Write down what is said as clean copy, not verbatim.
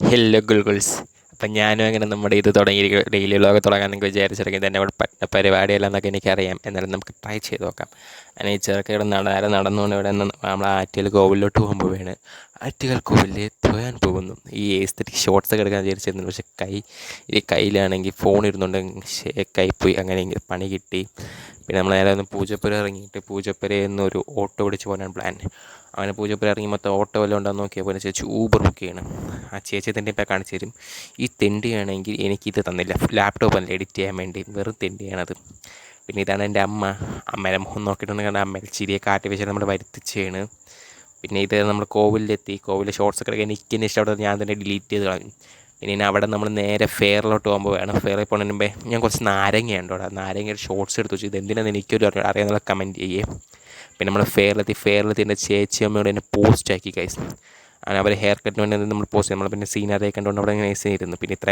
Hello ഗുൾഗുൾസ്. അപ്പം ഞാനും അങ്ങനെ നമ്മുടെ ഇത് തുടങ്ങി ഡെയിലി വ്ളോഗ് തുടങ്ങാമെന്നൊക്കെ വിചാരിച്ചിറങ്ങി തന്നെ ഇവിടെ പരിപാടിയല്ലെന്നൊക്കെ എനിക്കറിയാം. എന്നാലും നമുക്ക് ട്രൈ ചെയ്ത് നോക്കാം. അങ്ങനെ ഈ ചെറുക്ക ഇവിടെ നടന്നുകൊണ്ട് ഇവിടെ നിന്ന് നമ്മൾ ആറ്റുകാൽ കോവിലോട്ട് പോകാൻ പോവുകയാണ്. ആറ്റുകാൽ കോവിലിൽ തൊഴാൻ പോകുന്നു. ഈ എസ്തെറ്റിക് ഷോർട്സ് ഒക്കെ എടുക്കാൻ വിചാരിച്ചിരുന്നു. പക്ഷേ കയ്യിലാണെങ്കിൽ ഫോൺ ഇരുന്നുകൊണ്ട് ഷേക്കായിപ്പോയി. അങ്ങനെ പണി കിട്ടി. പിന്നെ നമ്മൾ നേരെ ഒന്ന് പൂജപ്പുര ഇറങ്ങിയിട്ട് പൂജപ്പുരയിൽ നിന്ന് ഒരു ഓട്ടോ പിടിച്ച് പോകാനാണ് പ്ലാൻ. അങ്ങനെ പൂജപ്പുര ഇറങ്ങി മൊത്തം ഓട്ടോ വല്ലതും ഉണ്ടോയെന്ന് നോക്കിയപ്പോൾ ചേച്ചി ഊബർ ബുക്ക് ചെയ്യണം. ആ ചേച്ചി തന്നെ ഇപ്പോൾ കാണിച്ചു തരും. ഈ തെണ്ടിയാണെങ്കിൽ എനിക്കിത് തന്നില്ല, ലാപ്ടോപ്പ് അല്ല എഡിറ്റ് ചെയ്യാൻ വേണ്ടി, വെറും തെണ്ടിയാണത്. പിന്നെ ഇതാണ് എൻ്റെ അമ്മേരെ മുഖം നോക്കിയിട്ടുണ്ടെങ്കിൽ അമ്മ ചിരിയെ കാട്ടി വെച്ചാൽ നമ്മൾ വരുത്തിച്ചാണ്. പിന്നെ ഇത് നമ്മൾ കോവിലെത്തി. കോവിൽ ഷോർട്സ് ഒക്കെ എടുക്കാൻ എനിക്കെന്നെ ഇഷ്ടപ്പെട്ടത് ഞാൻ തന്നെ ഡിലീറ്റ് ചെയ്ത് കളഞ്ഞു. പിന്നെ അവിടെ നമ്മൾ നേരെ ഫെയറിലോട്ട് പോകുമ്പോൾ വേണം. ഫെയറിൽ പോകുന്നതിന് മുമ്പേ ഞാൻ കുറച്ച് നാരങ്ങയുണ്ടോ അവിടെ, നാരങ്ങയുടെ ഷോർട്സ് എടുത്ത് വെച്ചു. ഇതെന്തിനാണെന്ന് എനിക്കൊരു അറിയാമെന്നുള്ള കമൻറ്റ് ചെയ്യേ. പിന്നെ നമ്മൾ ഫെയറിലെത്തി എൻ്റെ ചേച്ചി അമ്മയോട് എന്നെ പോസ്റ്റ് ആക്കി ഗൈസ്. അങ്ങനെ അവർ ഹെയർ കട്ടിന് വേണ്ടി നമ്മൾ പോസ്റ്റ് നമ്മൾ പിന്നെ സീനറിയെ കണ്ടുകൊണ്ട് അവിടെ നൈസ് ഇരുന്നു. പിന്നെ ഇത്ര